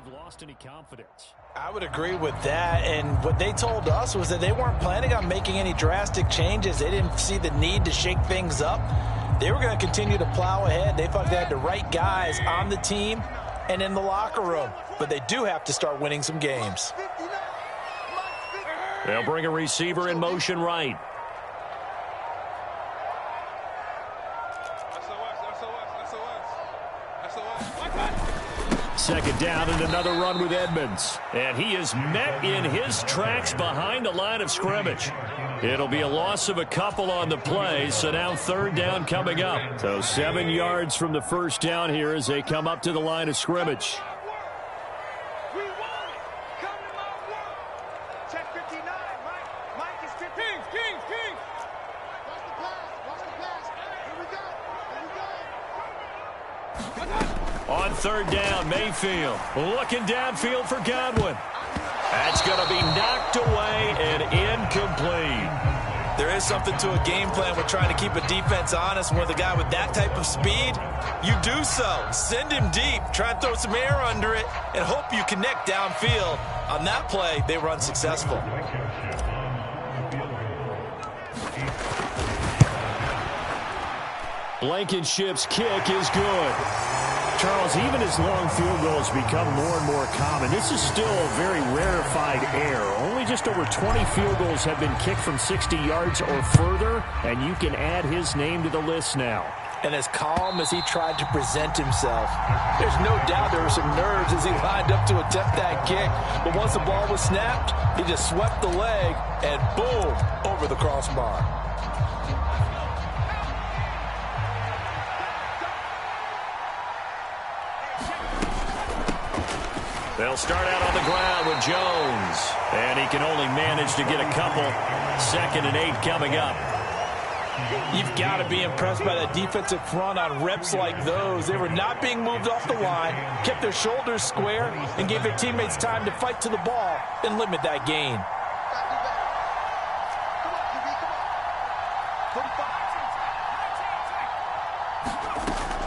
they've lost any confidence. I would agree with that, and what they told us was that they weren't planning on making any drastic changes. They didn't see the need to shake things up. They were going to continue to plow ahead. They thought they had the right guys on the team and in the locker room, but they do have to start winning some games. They'll bring a receiver in motion right. Second down and another run with Edmonds. And he is met in his tracks behind the line of scrimmage. It'll be a loss of a couple on the play, so now third down coming up. So 7 yards from the first down here as they come up to the line of scrimmage. On third down, Mayfield looking downfield for Godwin. That's going to be knocked away and incomplete. There is something to a game plan with trying to keep a defense honest. With a guy with that type of speed, you do so. Send him deep, try and throw some air under it, and hope you connect downfield. On that play, they were unsuccessful. Blankenship's kick is good. Charles, even as long field goals become more and more common, this is still a very rarefied air. Only just over 20 field goals have been kicked from 60 yards or further, and you can add his name to the list now. And as calm as he tried to present himself, there's no doubt there were some nerves as he lined up to attempt that kick. But once the ball was snapped, he just swept the leg and boom, over the crossbar. They'll start out on the ground with Jones. And he can only manage to get a couple. 2nd and 8 coming up. You've got to be impressed by that defensive front on reps like those. They were not being moved off the line, kept their shoulders square, and gave their teammates time to fight to the ball and limit that gain.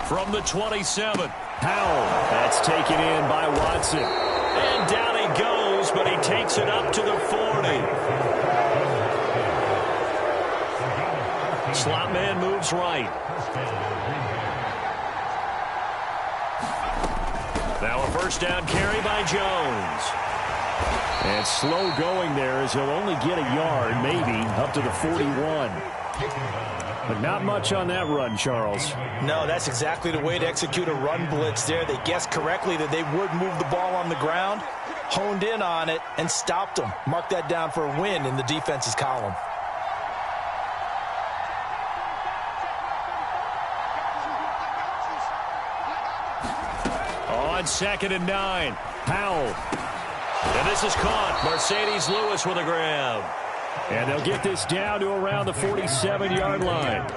From the 27, Powell. That's taken in by Watson. And down he goes, but he takes it up to the 40. Slot man moves right. Now a first down carry by Jones. And slow going there as he'll only get a yard, maybe, up to the 41. But not much on that run, Charles. No, that's exactly the way to execute a run blitz there. They guessed correctly that they would move the ball on the ground, honed in on it, and stopped them. Mark that down for a win in the defense's column. On 2nd and 9, Powell. And this is caught. Mercedes Lewis with a grab. And they'll get this down to around the 47-yard line.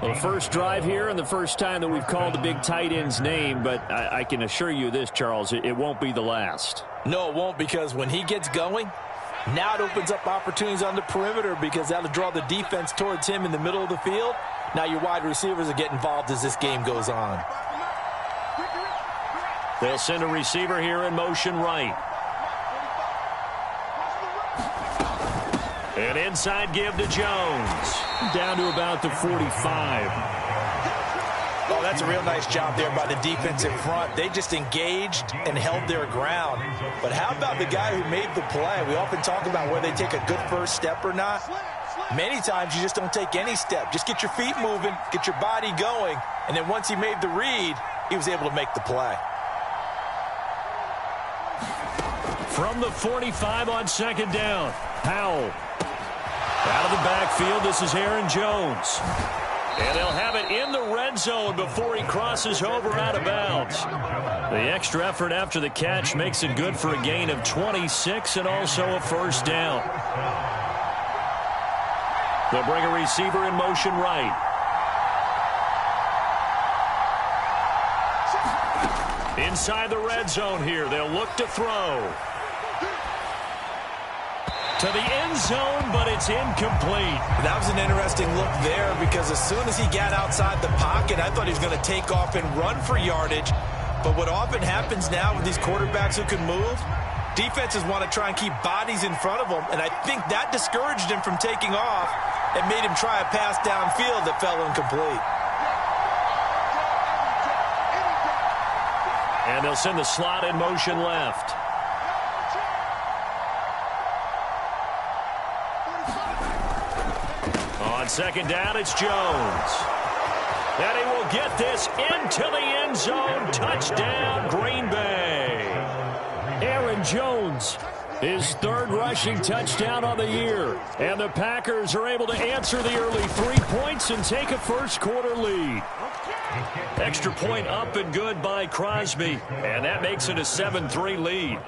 Well, the first drive here and the first time that we've called the big tight end's name, but I can assure you this, Charles, it won't be the last. No, it won't, because when he gets going, now it opens up opportunities on the perimeter because that'll draw the defense towards him in the middle of the field. Now your wide receivers will get involved as this game goes on. They'll send a receiver here in motion right. An inside give to Jones. Down to about the 45. Oh, that's a real nice job there by the defensive front. They just engaged and held their ground. But how about the guy who made the play? We often talk about whether they take a good first step or not. Many times you just don't take any step. Just get your feet moving, get your body going, and then once he made the read, he was able to make the play. From the 45 on 2nd down, Powell. Out of the backfield, this is Aaron Jones. And they'll have it in the red zone before he crosses over out of bounds. The extra effort after the catch makes it good for a gain of 26 and also a first down. They'll bring a receiver in motion right. Inside the red zone here, they'll look to throw. To the end zone, but it's incomplete. That was an interesting look there because as soon as he got outside the pocket, I thought he was going to take off and run for yardage. But what often happens now with these quarterbacks who can move, defenses want to try and keep bodies in front of them, and I think that discouraged him from taking off and made him try a pass downfield that fell incomplete. And they'll send the slot in motion left. On second down, it's Jones. And he will get this into the end zone. Touchdown, Green Bay. Aaron Jones, his third rushing touchdown on the year. And the Packers are able to answer the early 3 points and take a first quarter lead. Extra point up and good by Crosby. And that makes it a 7-3 lead.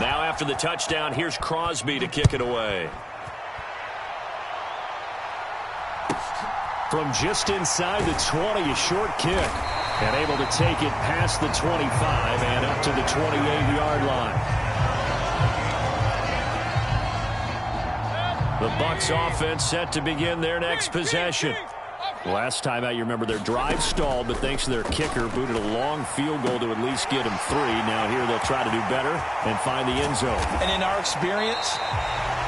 Now after the touchdown, here's Crosby to kick it away. From just inside the 20, a short kick. And able to take it past the 25 and up to the 28-yard line. The Bucs offense set to begin their next possession. Last time out, you remember their drive stalled, but thanks to their kicker, booted a long field goal to at least get them 3. Now here they'll try to do better and find the end zone. And in our experience,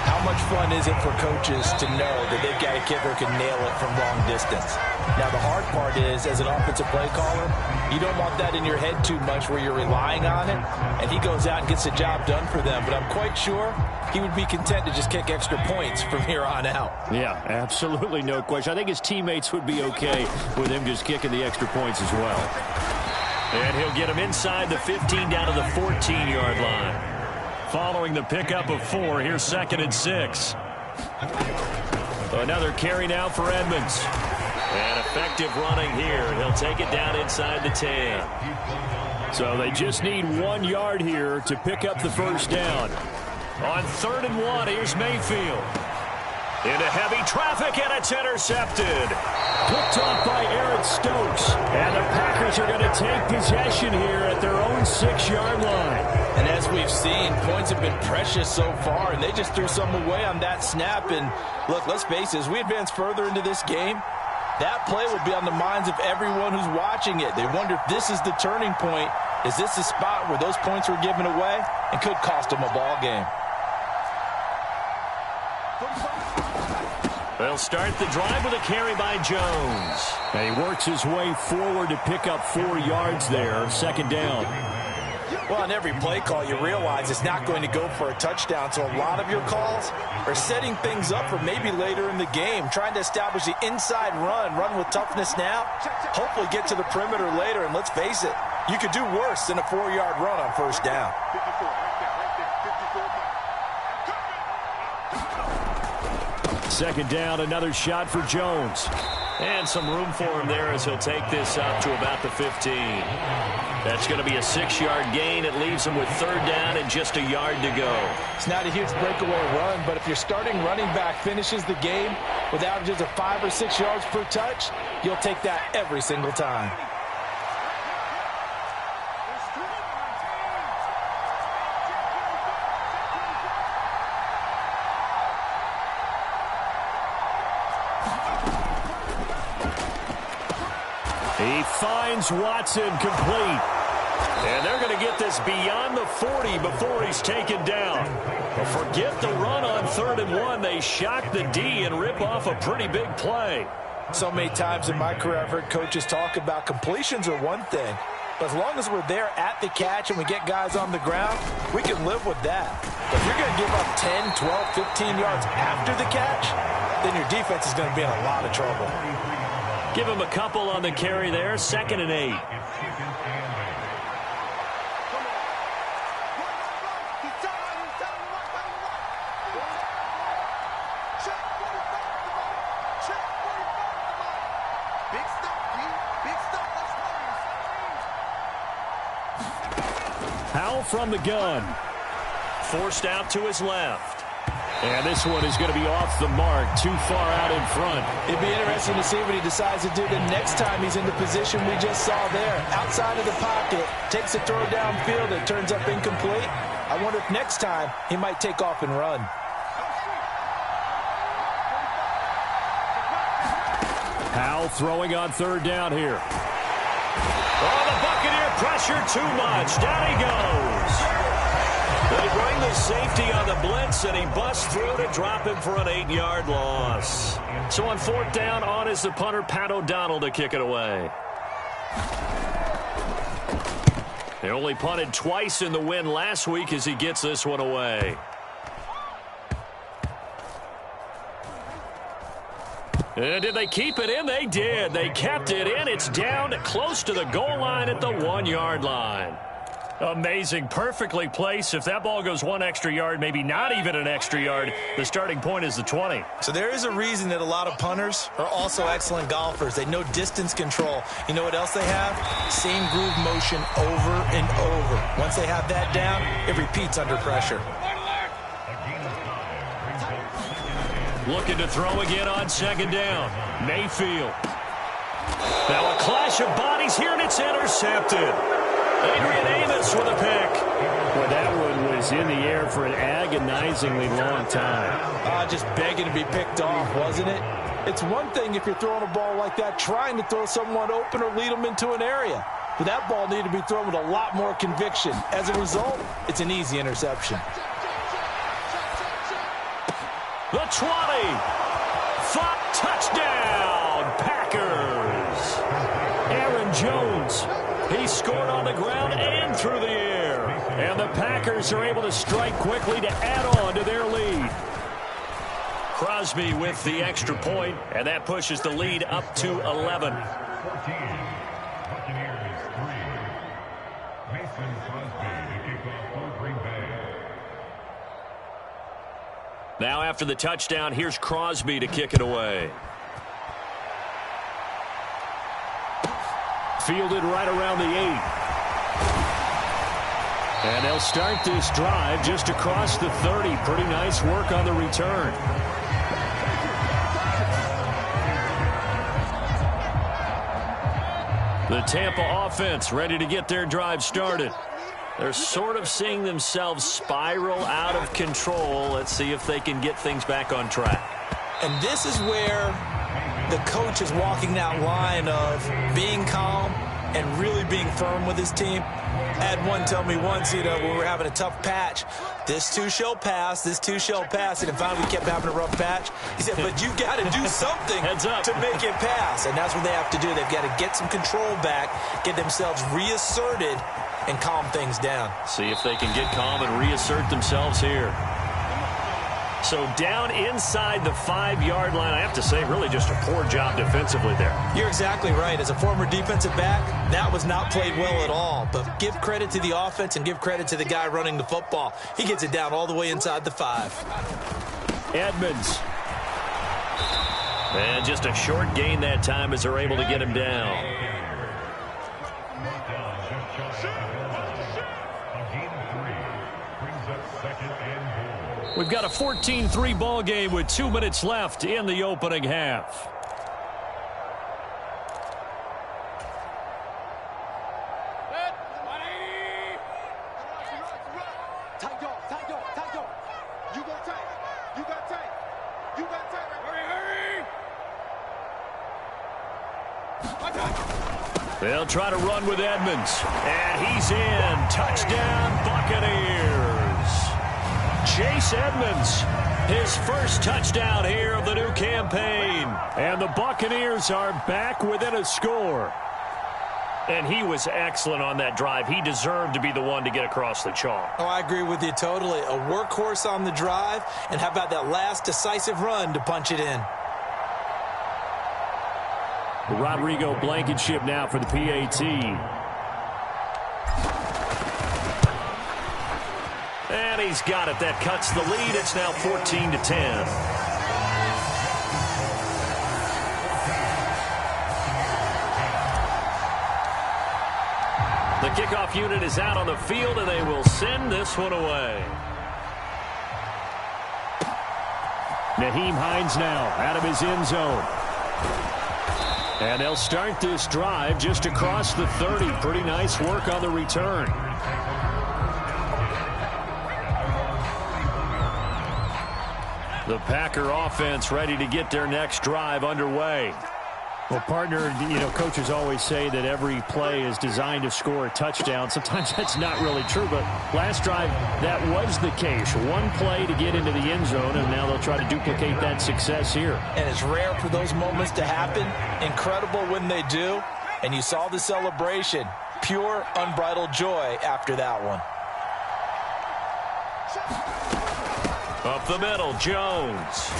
how much fun is it for coaches to know that they've got a kicker who can nail it from long distance? Now, the hard part is, as an offensive play caller, you don't want that in your head too much where you're relying on it, and he goes out and gets the job done for them. But I'm quite sure he would be content to just kick extra points from here on out. Yeah, absolutely no question. I think his teammates would be okay with him just kicking the extra points as well. And he'll get him inside the 15 down to the 14-yard line. Following the pickup of 4, here's 2nd and 6. Another carry now for Edmonds. And effective running here. He'll take it down inside the 10. So they just need 1 yard here to pick up the first down. On 3rd and 1, here's Mayfield. Into heavy traffic, and it's intercepted. Picked off by Eric Stokes. And the Packers are going to take possession here at their own 6-yard line. And as we've seen, points have been precious so far, and they just threw some away on that snap. And look, let's face it, as we advance further into this game, that play will be on the minds of everyone who's watching it. They wonder if this is the turning point. Is this the spot where those points were given away and could cost them a ball game? They'll start the drive with a carry by Jones. And he works his way forward to pick up 4 yards there. 2nd down. Well, on every play call, you realize it's not going to go for a touchdown. So a lot of your calls are setting things up for maybe later in the game, trying to establish the inside run with toughness now, hopefully get to the perimeter later. And let's face it, you could do worse than a 4-yard run on 1st down. Second down, another shot for Jones. And some room for him there as he'll take this up to about the 15. That's going to be a 6-yard gain. It leaves him with 3rd down and just a yard to go. It's not a huge breakaway run, but if your starting running back finishes the game with averages of 5 or 6 yards per touch, you'll take that every single time. He finds Watson complete. And they're going to get this beyond the 40 before he's taken down. But forget the run on 3rd and 1. They shock the D and rip off a pretty big play. So many times in my career I've heard coaches talk about completions are one thing. But as long as we're there at the catch and we get guys on the ground, we can live with that. But if you're going to give up 10, 12, 15 yards after the catch, then your defense is going to be in a lot of trouble. Give him a couple on the carry there. 2nd and 8. Powell from the gun. Forced out to his left. And this one is going to be off the mark, too far out in front. It'd be interesting to see what he decides to do the next time he's in the position we just saw there. Outside of the pocket, takes a throw downfield, it turns up incomplete. I wonder if next time he might take off and run. Howell throwing on third down here. Oh, the Buccaneer pressure too much. Down he goes. They bring the safety on the blitz, and he busts through to drop him for an 8-yard loss. So on fourth down, on is the punter, Pat O'Donnell, to kick it away. They only punted twice in the win last week as he gets this one away. And did they keep it in? They did. They kept it in. It's down close to the goal line at the 1-yard line. Amazing. Perfectly placed. If that ball goes 1 extra yard, maybe not even an extra yard, the starting point is the 20. So there is a reason that a lot of punters are also excellent golfers. They know distance control. You know what else they have? Same groove motion over and over. Once they have that down, it repeats under pressure. Looking to throw again on second down. Mayfield. Now a clash of bodies here, and it's intercepted. Adrian Amos with a pick. Well, that one was in the air for an agonizingly long time. Just begging to be picked off, wasn't it? It's one thing if you're throwing a ball like that, trying to throw someone open or lead them into an area. But that ball needed to be thrown with a lot more conviction. As a result, it's an easy interception. The 20. Touchdown, Packers. Aaron Jones. He scored on the ground and through the air. And the Packers are able to strike quickly to add on to their lead. Crosby with the extra point, and that pushes the lead up to 11. Now after the touchdown, here's Crosby to kick it away. Fielded right around the 8. And they'll start this drive just across the 30. Pretty nice work on the return. The Tampa offense ready to get their drive started. They're sort of seeing themselves spiral out of control. Let's see if they can get things back on track. And this is where the coach is walking that line of being calm and really being firm with his team. I had one tell me once, when we were having a tough patch, this too shall pass, this too shall pass. And finally we kept having a rough patch. He said, but you got to do something to make it pass. And that's what they have to do. They've got to get some control back, get themselves reasserted, and calm things down. See if they can get calm and reassert themselves here. So down inside the 5-yard line, I have to say, really just a poor job defensively there. You're exactly right. As a former defensive back, that was not played well at all. But give credit to the offense and give credit to the guy running the football. He gets it down all the way inside the 5. Edmonds. And just a short gain that time as they're able to get him down. We've got a 14-3 ball game with 2 minutes left in the opening half. They'll try to run with Edmonds. And he's in. Touchdown, Buccaneers. Chase Edmonds, his first touchdown here of the new campaign. And the Buccaneers are back within a score. And he was excellent on that drive. He deserved to be the one to get across the chalk. Oh, I agree with you totally. A workhorse on the drive. And how about that last decisive run to punch it in? Rodrigo Blankenship now for the PAT. And he's got it. That cuts the lead. It's now 14-10. The kickoff unit is out on the field, and they will send this one away. Nyheim Hines now out of his end zone. And they'll start this drive just across the 30. Pretty nice work on the return. The Packer offense ready to get their next drive underway. Well, partner, coaches always say that every play is designed to score a touchdown. Sometimes that's not really true, but last drive, that was the case. One play to get into the end zone, and now they'll try to duplicate that success here. And it's rare for those moments to happen. Incredible when they do. And you saw the celebration. Pure, unbridled joy after that one. Up the middle, Jones.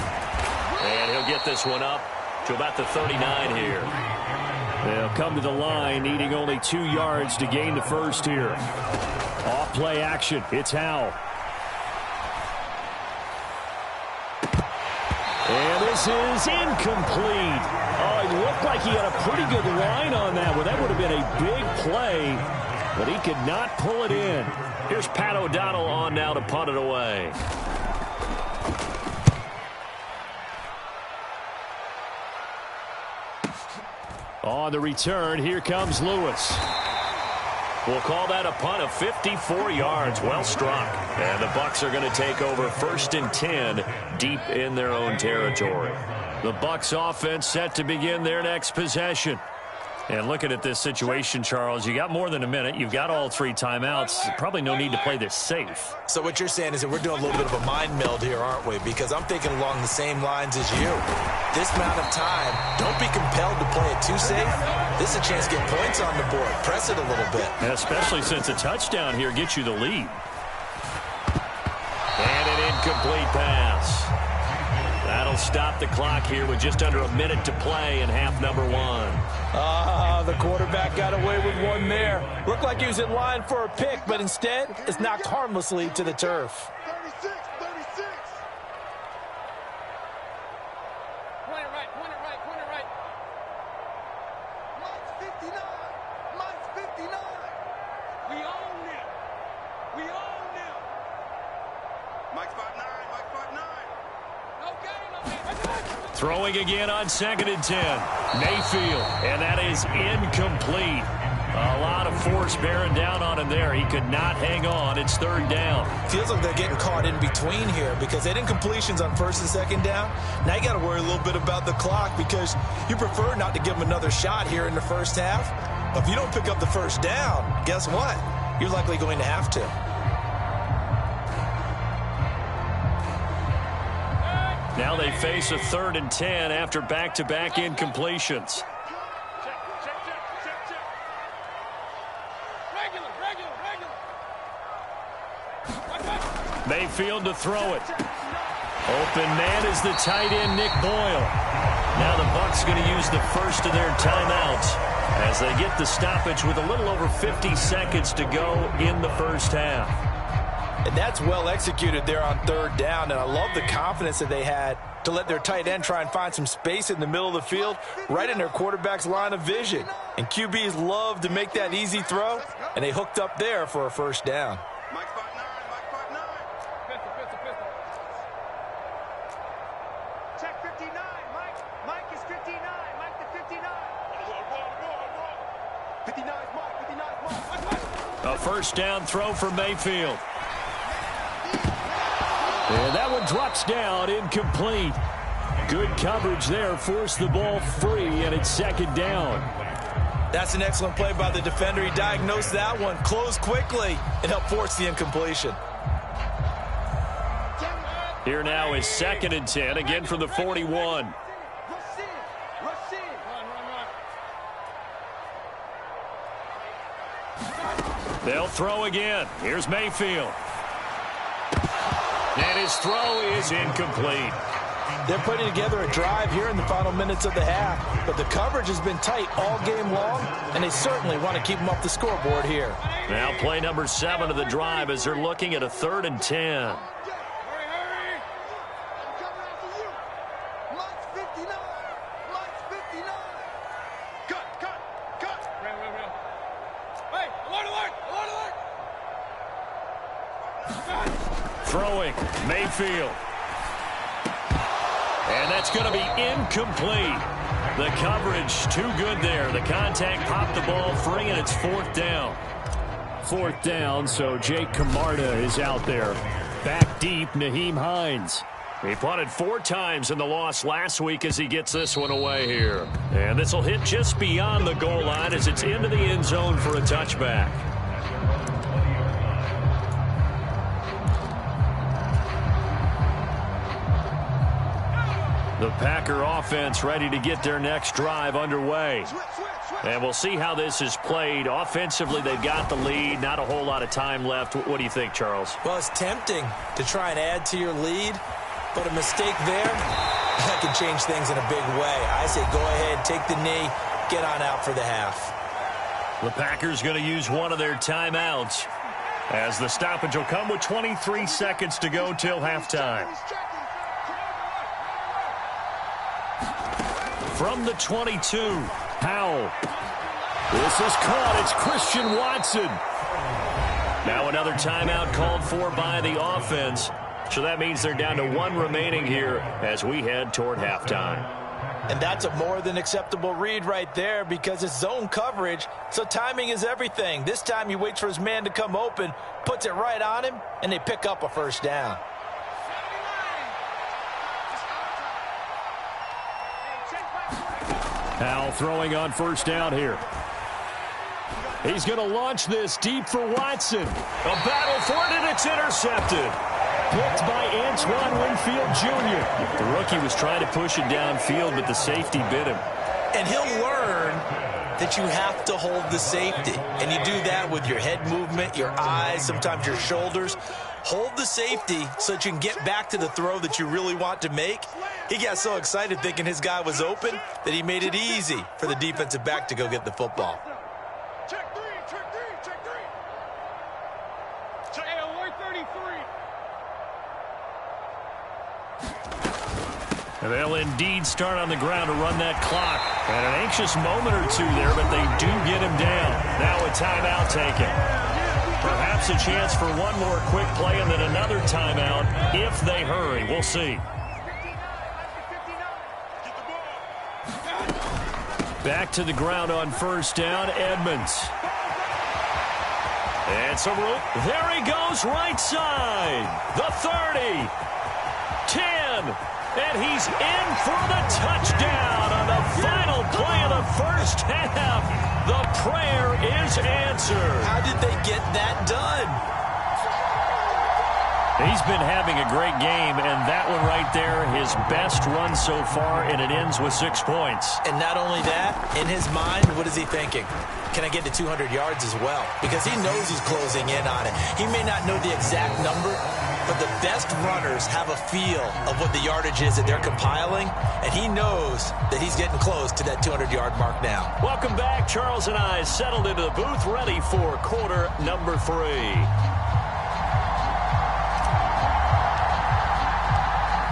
And he'll get this one up to about the 39 here. They'll come to the line, needing only 2 yards to gain the first here. Off play action. It's Howell. And this is incomplete. Oh, it looked like he had a pretty good line on that one. That would have been a big play, but he could not pull it in. Here's Pat O'Donnell on now to punt it away. On the return, here comes Lewis. We'll call that a punt of 54 yards. Well struck. And the Bucs are going to take over 1st and 10 deep in their own territory. The Bucs offense set to begin their next possession. And looking at this situation, Charles, you got more than a minute. You've got all 3 timeouts. Probably no need to play this safe. So what you're saying is that we're doing a little bit of a mind meld here, aren't we? Because I'm thinking along the same lines as you. This amount of time, don't be compelled to play it too safe. This is a chance to get points on the board. Press it a little bit. And especially since a touchdown here gets you the lead. And an incomplete pass. That'll stop the clock here with just under a minute to play in half number 1. The quarterback got away with one there. Looked like he was in line for a pick, but instead is knocked harmlessly to the turf. 36. Point it right. Mike's 59. We own them. Mike's 5'9". Okay. Throwing again on 2nd and 10. Mayfield, and that is incomplete. A lot of force bearing down on him there. He could not hang on. It's 3rd down. Feels like they're getting caught in between here because they didn't completions on 1st and 2nd down. Now you got to worry a little bit about the clock because you prefer not to give them another shot here in the first half. But if you don't pick up the 1st down, guess what? You're likely going to have to. Now they face a 3rd and 10 after back-to-back incompletions. Mayfield to throw it. Open man is the tight end, Nick Boyle. Now the Bucs going to use the first of their timeouts as they get the stoppage with a little over 50 seconds to go in the first half. And that's well executed there on 3rd down, and I love the confidence that they had to let their tight end try and find some space in the middle of the field, right in their quarterback's line of vision. And QBs love to make that easy throw, and they hooked up there for a 1st down. Mike's 5'9". Pistol. Check 59. Mike is 59. Mike the 59. 59's Mike. A 1st down throw for Mayfield. And that one drops down, incomplete. Good coverage there, forced the ball free, and it's 2nd down. That's an excellent play by the defender. He diagnosed that one, closed quickly, and helped force the incompletion. Here now is 2nd and 10, again from the 41. They'll throw again. Here's Mayfield. And his throw is incomplete. They're putting together a drive here in the final minutes of the half, but the coverage has been tight all game long, and they certainly want to keep them up the scoreboard here. Now play number 7 of the drive as they're looking at a 3rd and 10. Throwing, Mayfield. And that's going to be incomplete. The coverage too good there. The contact popped the ball free, and it's fourth down. Fourth down, so Jake Camarda is out there. Back deep, Nyheim Hines. He punted 4 times in the loss last week as he gets this one away here. And this will hit just beyond the goal line as it's into the end zone for a touchback. The Packer offense ready to get their next drive underway. And we'll see how this is played. Offensively, they've got the lead. Not a whole lot of time left. What do you think, Charles? Well, it's tempting to try and add to your lead, but a mistake there, that can change things in a big way. I say go ahead, take the knee, get on out for the half. The Packers going to use one of their timeouts as the stoppage will come with 23 seconds to go till halftime. From the 22, Howell. This is caught. It's Christian Watson. Now another timeout called for by the offense. So that means they're down to 1 remaining here as we head toward halftime. And that's a more than acceptable read right there because it's zone coverage, so timing is everything. This time he waits for his man to come open, puts it right on him, and they pick up a first down. Howell throwing on first down here. He's going to launch this deep for Watson. A battle for it, and it's intercepted. Picked by Antoine Winfield Jr. The rookie was trying to push it downfield, but the safety bit him. And he'll learn that you have to hold the safety. And you do that with your head movement, your eyes, sometimes your shoulders. Hold the safety so that you can get back to the throw that you really want to make. He got so excited thinking his guy was open that he made it easy for the defensive back to go get the football. Check three. Check alert 33. And they'll indeed start on the ground to run that clock. And an anxious moment or two there, but they do get him down. Now a timeout taken. Perhaps a chance for one more quick play and then another timeout if they hurry. We'll see. Back to the ground on first down, Edmonds. And some room. There he goes, right side. The 30. 10. And he's in for the touchdown on the final play of the first half. The prayer is answered. How did they get that done? He's been having a great game, and that one right there, his best run so far, and it ends with 6 points. And not only that, in his mind, what is he thinking? Can I get to 200 yards as well? Because he knows he's closing in on it. He may not know the exact number, but the best runners have a feel of what the yardage is that they're compiling, and he knows that he's getting close to that 200-yard mark now. Welcome back. Charles and I settled into the booth, ready for quarter number 3.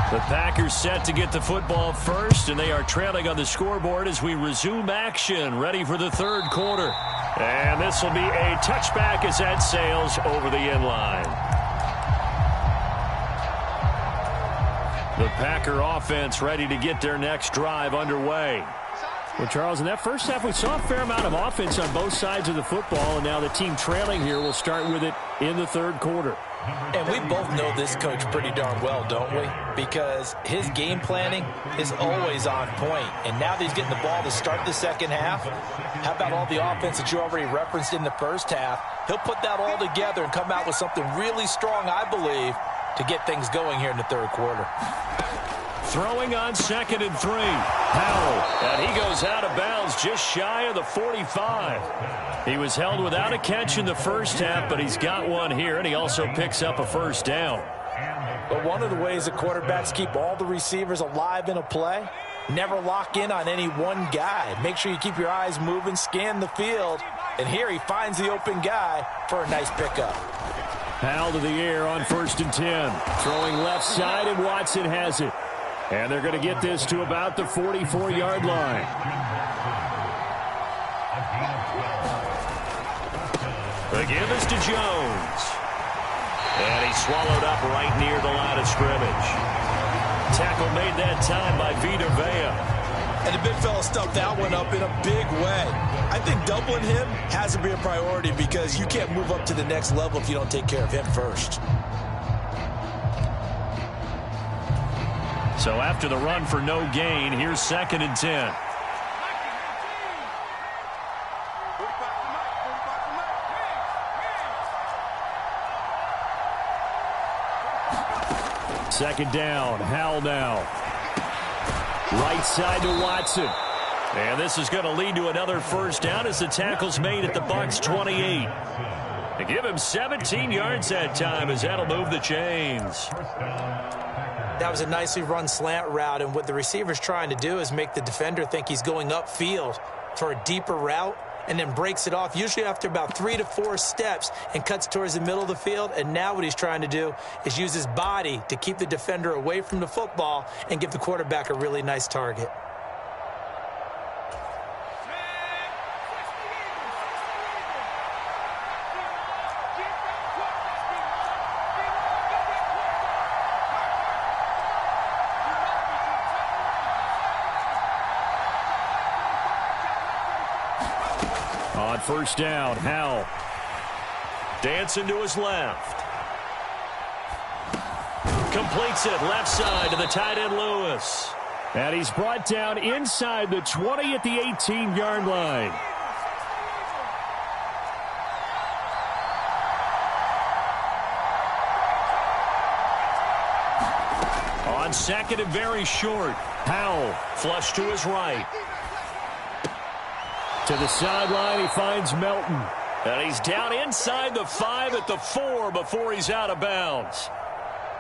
The Packers set to get the football first, and they are trailing on the scoreboard as we resume action, ready for the third quarter. And this will be a touchback as that sails over the end line. The Packer offense ready to get their next drive underway. Well, Charles, in that first half, we saw a fair amount of offense on both sides of the football, and now the team trailing here will start with it in the third quarter. And we both know this coach pretty darn well, don't we? Because his game planning is always on point. And now that he's getting the ball to start the second half, how about all the offense that you already referenced in the first half? He'll put that all together and come out with something really strong, I believe, to get things going here in the third quarter. Throwing on 2nd and 3. Howell. And he goes out of bounds just shy of the 45. He was held without a catch in the first half, but he's got one here, and he also picks up a first down. But one of the ways that quarterbacks keep all the receivers alive in a play, never lock in on any one guy. Make sure you keep your eyes moving, scan the field, and here he finds the open guy for a nice pickup. Howell to the air on 1st and 10. Throwing left side, and Watson has it. And they're going to get this to about the 44-yard line. The give is to Jones. And he's swallowed up right near the line of scrimmage. Tackle made that time by Vita Vea. And the big fella stuffed that one up in a big way. I think doubling him has to be a priority because you can't move up to the next level if you don't take care of him first. So after the run for no gain, here's 2nd and 10. Second down, Howell now. Right side to Watson. And this is going to lead to another first down as the tackle's made at the Bucs 28. They give him 17 yards that time as that'll move the chains. That was a nicely run slant route, and what the receiver's trying to do is make the defender think he's going upfield for a deeper route and then breaks it off, usually after about 3 to 4 steps, and cuts towards the middle of the field. And now what he's trying to do is use his body to keep the defender away from the football and give the quarterback a really nice target. On first down, Howell. Dancing to his left. Completes it left side to the tight end, Lewis. And he's brought down inside the 20 at the 18-yard line. On second and very short, Howell flush to his right. To the sideline, he finds Melton. And he's down inside the 5 at the 4 before he's out of bounds.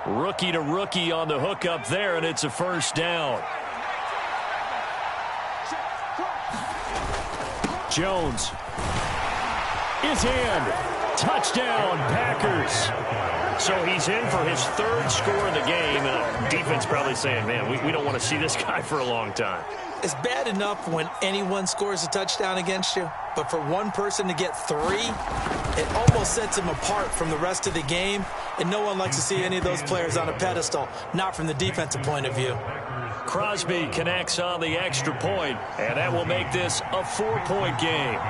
Rookie to rookie on the hook up there, and it's a first down. Jones is in. Touchdown, Packers. So he's in for his 3rd score of the game, and defense probably saying, man, we don't want to see this guy for a long time. It's bad enough when anyone scores a touchdown against you, but for one person to get 3, it almost sets him apart from the rest of the game, and no one likes to see any of those players on a pedestal, not from the defensive point of view. Crosby connects on the extra point, and that will make this a 4-point game.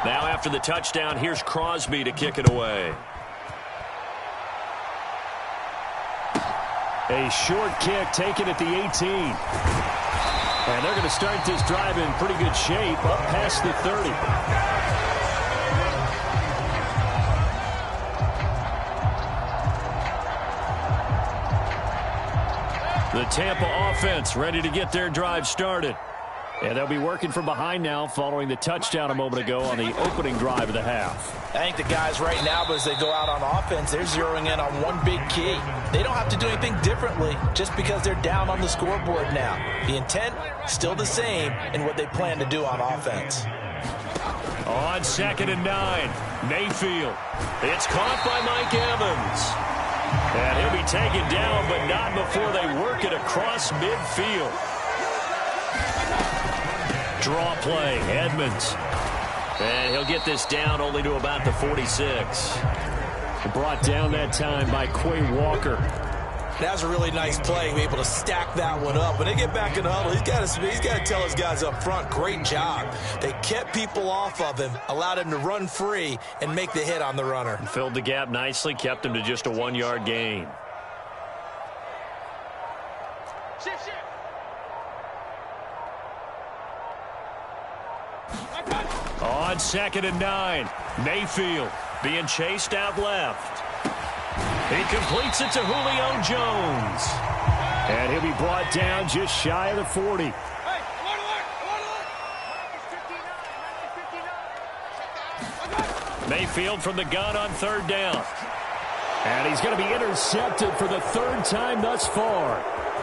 Now after the touchdown, here's Crosby to kick it away. A short kick taken at the 18. And they're going to start this drive in pretty good shape up past the 30. The Tampa offense ready to get their drive started. And they'll be working from behind now following the touchdown a moment ago on the opening drive of the half. I think the guys right now, as they go out on offense, they're zeroing in on one big key. They don't have to do anything differently just because they're down on the scoreboard now. The intent, still the same in what they plan to do on offense. On 2nd and 9, Mayfield. It's caught by Mike Evans. And he'll be taken down, but not before they work it across midfield. Draw play, Edmonds. And he'll get this down only to about the 46. Brought down that time by Quay Walker. That was a really nice play, able to stack that one up. When they get back in the huddle, he's got to tell his guys up front, great job. They kept people off of him, allowed him to run free, and make the hit on the runner. Filled the gap nicely, kept him to just a 1-yard gain. On 2nd and 9, Mayfield being chased out left. He completes it to Julio Jones. And he'll be brought down just shy of the 40. Mayfield from the gun on 3rd down. And he's going to be intercepted for the 3rd time thus far.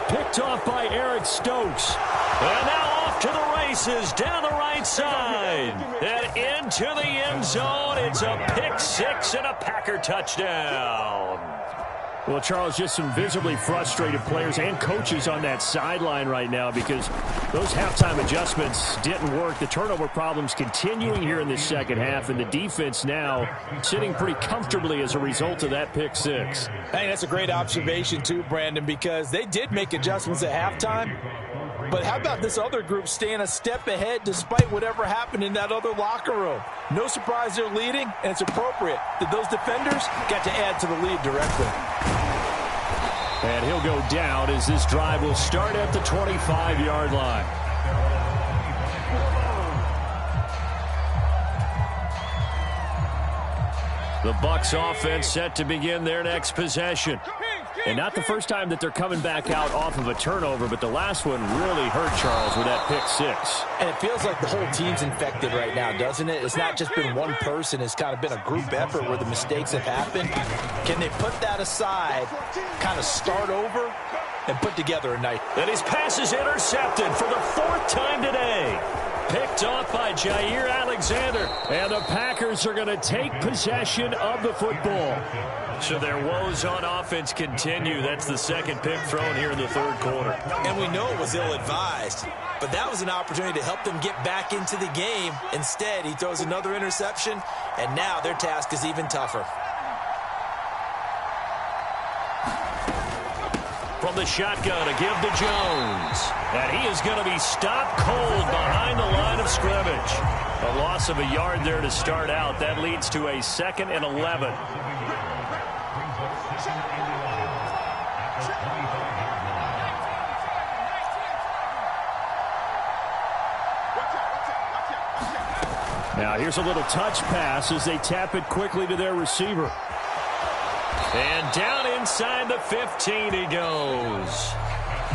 Picked off by Eric Stokes. And now off to the races down the right side. And into the end zone. It's a pick 6 and a Packer touchdown. Well, Charles, just some visibly frustrated players and coaches on that sideline right now because those halftime adjustments didn't work. The turnover problems continuing here in the second half, and the defense now sitting pretty comfortably as a result of that pick six. Hey, that's a great observation too, Brandon, because they did make adjustments at halftime. But how about this other group staying a step ahead despite whatever happened in that other locker room? No surprise they're leading, and it's appropriate that those defenders got to add to the lead directly. And he'll go down as this drive will start at the 25-yard line. The Bucs offense set to begin their next possession. And not the first time that they're coming back out off of a turnover, but the last one really hurt Charles with that pick six. And it feels like the whole team's infected right now, doesn't it? It's not just been one person. It's kind of been a group effort where the mistakes have happened. Can they put that aside, kind of start over, and put together a night? And his pass is intercepted for the fourth time today. Picked off by Jair Alexander. And the Packers are going to take possession of the football. So their woes on offense continue. That's the second pick thrown here in the third quarter. And we know it was ill-advised, but that was an opportunity to help them get back into the game. Instead, he throws another interception, and now their task is even tougher. From the shotgun, a give to Jones. And he is going to be stopped cold behind the line of scrimmage. A loss of a yard there to start out. That leads to a 2nd and 11. Now here's a little touch pass as they tap it quickly to their receiver. And down inside the 15 he goes.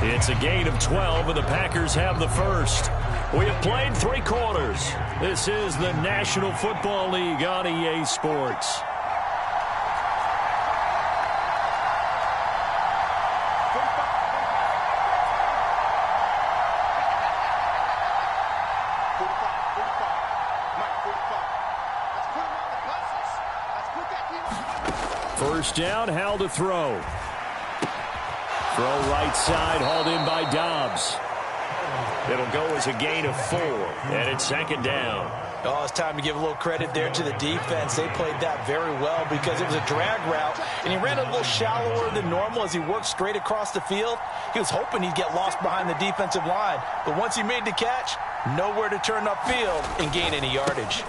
It's a gain of 12, and the Packers have the first. We have played 3 quarters. This is the National Football League on EA Sports. First down, Hal to throw. Throw right side, hauled in by Dobbs. It'll go as a gain of 4, and it's 2nd down. Oh, it's time to give a little credit there to the defense. They played that very well because it was a drag route, and he ran a little shallower than normal as he worked straight across the field. He was hoping he'd get lost behind the defensive line, but once he made the catch, nowhere to turn upfield and gain any yardage.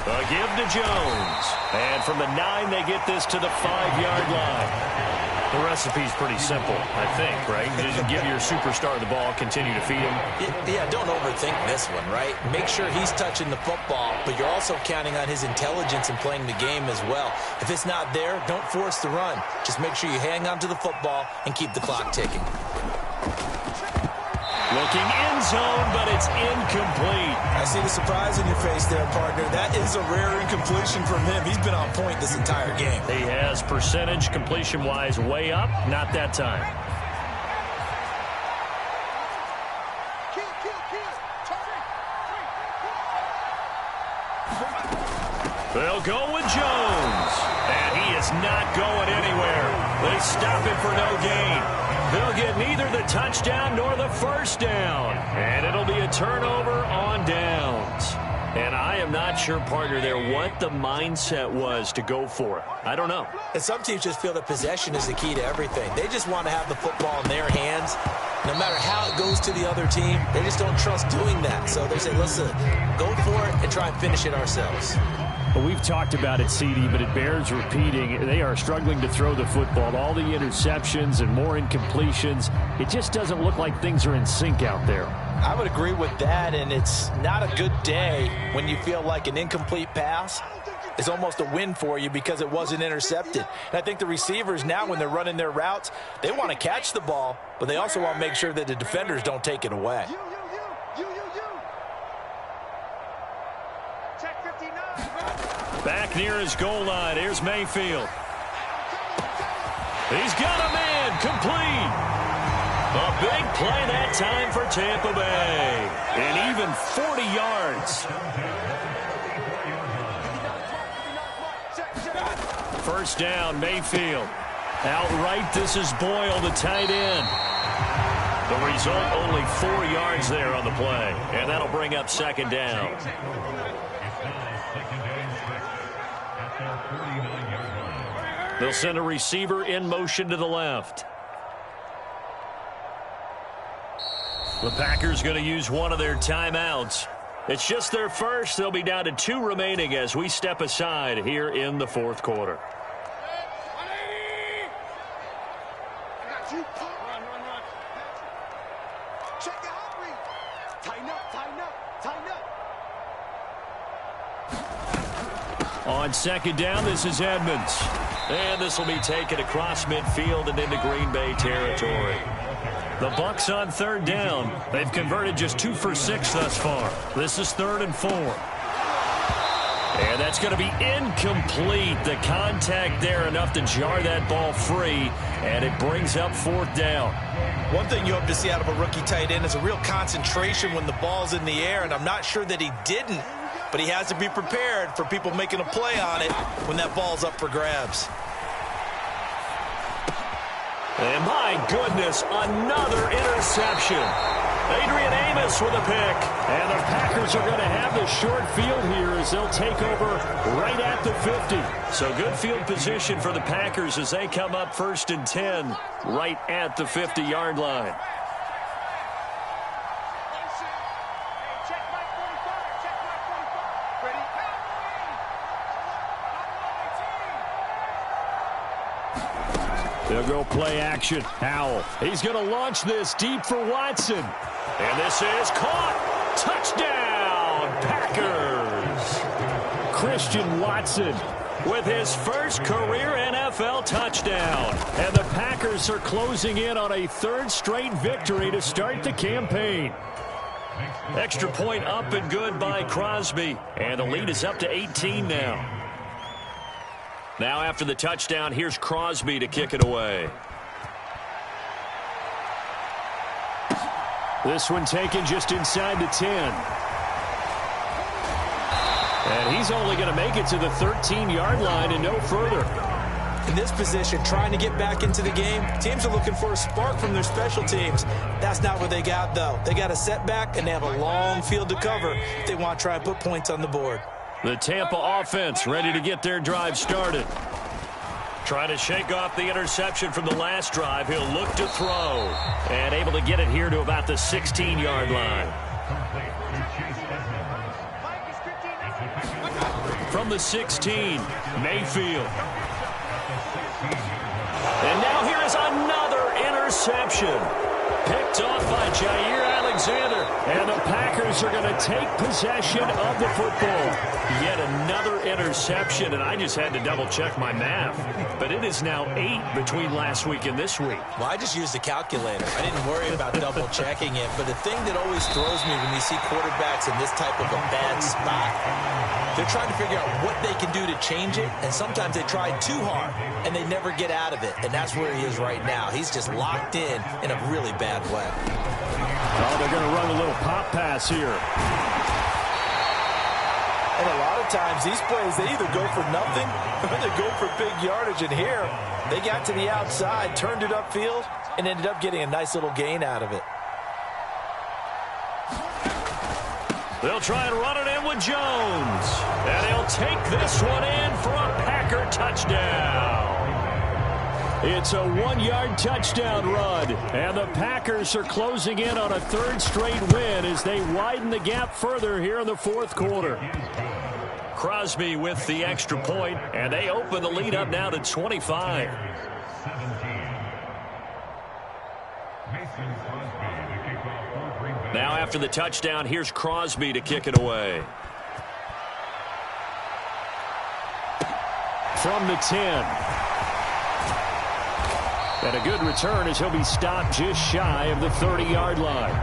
A give to Jones. And from the 9, they get this to the 5-yard line. The recipe's pretty simple, I think, right? You just give your superstar the ball, continue to feed him. Yeah, don't overthink this one, right? Make sure he's touching the football, but you're also counting on his intelligence in playing the game as well. If it's not there, don't force the run. Just make sure you hang on to the football and keep the clock ticking. Looking end zone, but it's incomplete. I see the surprise in your face there, partner. That is a rare incompletion from him. He's been on point this entire game. He has percentage completion-wise way up. Not that time. They'll go with Jones. And he is not going anywhere. They stop him for no gain. They'll get neither the touchdown nor the first down. And it'll be a turnover on downs. And I am not sure, partner, there what the mindset was to go for it. I don't know. And some teams just feel that possession is the key to everything. They just want to have the football in their hands. No matter how it goes to the other team, they just don't trust doing that. So they say, listen, go for it and try and finish it ourselves. Well, we've talked about it, CD, but it bears repeating. They are struggling to throw the football. All the interceptions and more incompletions. It just doesn't look like things are in sync out there. I would agree with that, and it's not a good day when you feel like an incomplete pass is almost a win for you because it wasn't intercepted. And I think the receivers now, when they're running their routes, they want to catch the ball, but they also want to make sure that the defenders don't take it away. Back near his goal line. Here's Mayfield. He's got a man complete. A big play that time for Tampa Bay. And even 40 yards. First down, Mayfield. Outright, this is Boyle, the tight end. The result, only 4 yards there on the play. And that'll bring up second down. They'll send a receiver in motion to the left. The Packers going to use one of their timeouts. It's just their first. They'll be down to 2 remaining as we step aside here in the fourth quarter. On second down, this is Edmonds. And this will be taken across midfield and into Green Bay territory. The Bucs on third down. They've converted just 2 for 6 thus far. This is 3rd and 4. And that's going to be incomplete. The contact there enough to jar that ball free. And it brings up 4th down. One thing you hope to see out of a rookie tight end is a real concentration when the ball's in the air. And I'm not sure that he didn't. But he has to be prepared for people making a play on it when that ball's up for grabs. And my goodness, another interception. Adrian Amos with a pick. And the Packers are going to have the short field here as they'll take over right at the 50. So good field position for the Packers as they come up 1st and 10 right at the 50-yard line. They'll go play action. Howell. He's going to launch this deep for Watson. And this is caught. Touchdown, Packers. Christian Watson with his first career NFL touchdown. And the Packers are closing in on a 3rd straight victory to start the campaign. Extra point up and good by Crosby. And the lead is up to 18 now. Now after the touchdown, here's Crosby to kick it away. This one taken just inside the 10. And he's only going to make it to the 13-yard line and no further. In this position, trying to get back into the game, teams are looking for a spark from their special teams. That's not what they got, though. They got a setback, and they have a long field to cover if they want to try and put points on the board. The Tampa offense ready to get their drive started. Trying to shake off the interception from the last drive. He'll look to throw. And able to get it here to about the 16-yard line. From the 16, Mayfield. And now here is another interception. Picked off by Jair Alexander. And the Packers are going to take possession of the football. Yet another interception, and I just had to double-check my math. But it is now 8 between last week and this week. Well, I just used the calculator. I didn't worry about double-checking it. But the thing that always throws me when you see quarterbacks in this type of a bad spot, they're trying to figure out what they can do to change it, and sometimes they try too hard, and they never get out of it. And that's where he is right now. He's just locked in a really bad way. Oh, they're going to run a little pop pass here. And a lot of times, these plays, they either go for nothing or they go for big yardage. And here, they got to the outside, turned it upfield, and ended up getting a nice little gain out of it. They'll try and run it in with Jones. And he'll take this one in for a Packer touchdown. It's a 1-yard touchdown run. And the Packers are closing in on a 3rd straight win as they widen the gap further here in the 4th quarter. Crosby with the extra point, and they open the lead up now to 25. Now after the touchdown, here's Crosby to kick it away. From the 10. And a good return as he'll be stopped just shy of the 30-yard line.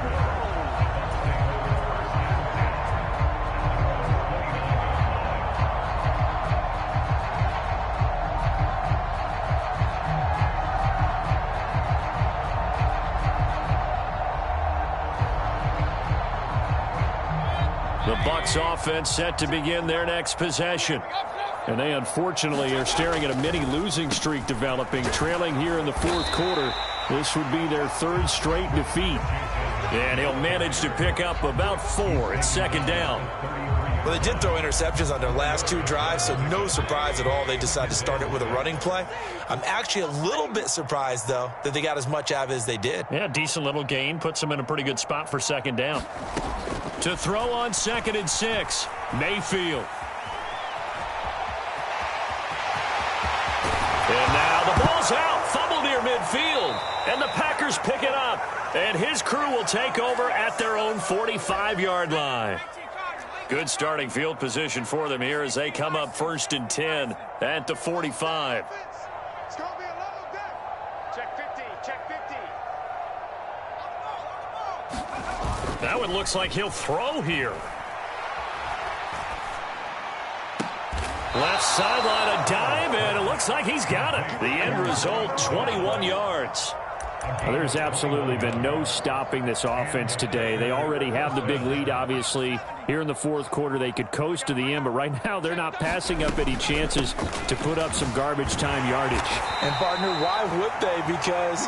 The Bucs offense set to begin their next possession. And they unfortunately are staring at a mini losing streak developing, trailing here in the fourth quarter. This would be their third straight defeat. And he'll manage to pick up about 4 at second down. Well, they did throw interceptions on their last 2 drives, so no surprise at all they decided to start it with a running play. I'm actually a little bit surprised, though, that they got as much out of it as they did. Yeah, decent little gain. Puts them in a pretty good spot for second down. To throw on 2nd and 6, Mayfield. And now the ball's out. Fumble near midfield. And the Packers pick it up. And his crew will take over at their own 45-yard line. Good starting field position for them here as they come up 1st and 10 at the 45. It's going to be a level good. Check 50. Check 50. That one looks like he'll throw here. Left sideline, a dive, and it looks like he's got it. The end result, 21 yards. Well, there's absolutely been no stopping this offense today. They already have the big lead, obviously. Here in the fourth quarter, they could coast to the end, but right now they're not passing up any chances to put up some garbage time yardage. And, partner, why would they? Because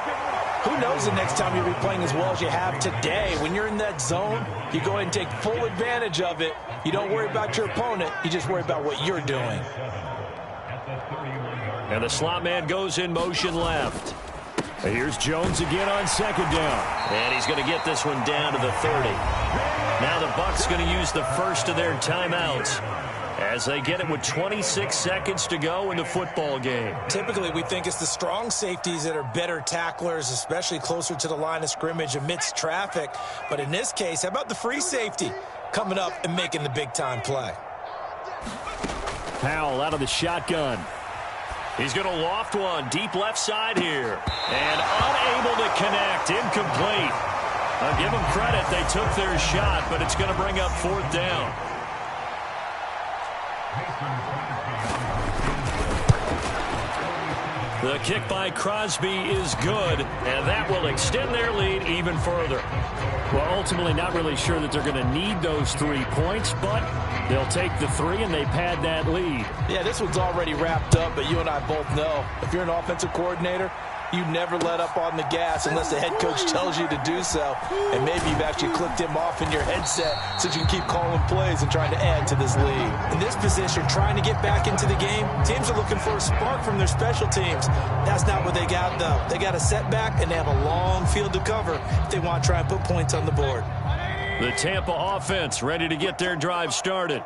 who knows the next time you'll be playing as well as you have today. When you're in that zone, you go ahead and take full advantage of it. You don't worry about your opponent. You just worry about what you're doing. And the slot man goes in motion left. Here's Jones again on second down. And he's going to get this one down to the 30. Now the Bucs going to use the first of their timeouts as they get it with 26 seconds to go in the football game. Typically, we think it's the strong safeties that are better tacklers, especially closer to the line of scrimmage amidst traffic. But in this case, how about the free safety coming up and making the big-time play? Powell out of the shotgun. He's going to loft one deep left side here. And unable to connect. Incomplete. I'll give them credit. They took their shot, but it's going to bring up 4th down. The kick by Crosby is good, and that will extend their lead even further. Well, ultimately not really sure that they're going to need those 3 points, but they'll take the 3 and they pad that lead. Yeah, this one's already wrapped up, but you and I both know if you're an offensive coordinator, you never let up on the gas unless the head coach tells you to do so. And maybe you've actually clicked him off in your headset so you can keep calling plays and trying to add to this lead. In this position, trying to get back into the game, teams are looking for a spark from their special teams. That's not what they got, though. They got a setback, and they have a long field to cover if they want to try and put points on the board. The Tampa offense ready to get their drive started.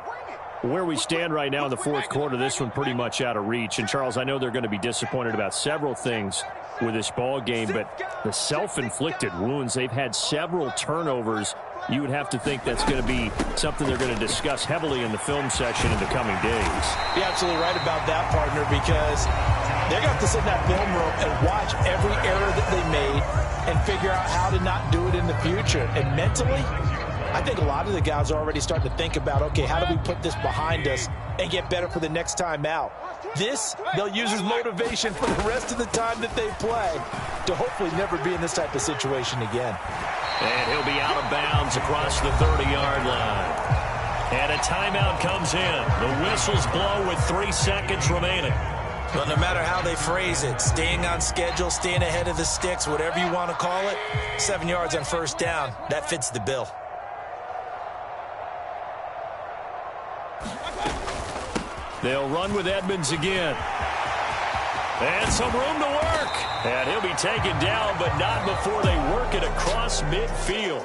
Where we stand right now in the fourth quarter, this one pretty much out of reach. And, Charles, I know they're going to be disappointed about several things with this ball game, but the self-inflicted wounds, they've had several turnovers. You would have to think that's going to be something they're going to discuss heavily in the film section in the coming days. You're absolutely right about that, partner, because they're going to have to sit in that film room and watch every error that they made and figure out how to not do it in the future. And mentally, I think a lot of the guys are already starting to think about, okay, how do we put this behind us and get better for the next time out? This, they'll use as motivation for the rest of the time that they play to hopefully never be in this type of situation again. And he'll be out of bounds across the 30-yard line. And a timeout comes in. The whistles blow with 3 seconds remaining. But no matter how they phrase it, staying on schedule, staying ahead of the sticks, whatever you want to call it, 7 yards on first down, that fits the bill. They'll run with Edmonds again. And some room to work. And he'll be taken down, but not before they work it across midfield.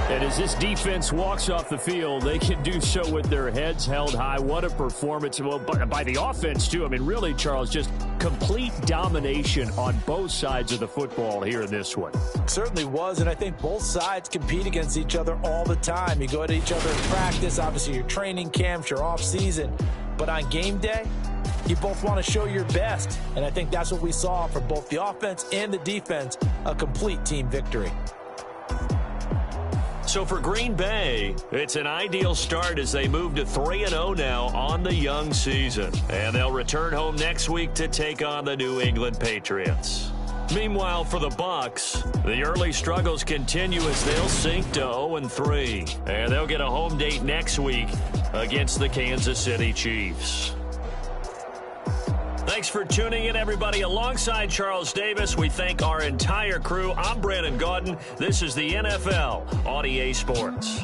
And as this defense walks off the field, they can do so with their heads held high. What a performance by the offense, too. I mean, really, Charles, just complete domination on both sides of the football here in this one. Certainly was, and I think both sides compete against each other all the time. You go at each other in practice, obviously your training camps, your off-season. But on game day, you both want to show your best. And I think that's what we saw from both the offense and the defense, a complete team victory. So for Green Bay, it's an ideal start as they move to 3-0 now on the young season. And they'll return home next week to take on the New England Patriots. Meanwhile, for the Bucs, the early struggles continue as they'll sink to 0-3. And they'll get a home date next week against the Kansas City Chiefs. Thanks for tuning in, everybody. Alongside Charles Davis, we thank our entire crew. I'm Brandon Gaudin. This is the NFL on EA Sports.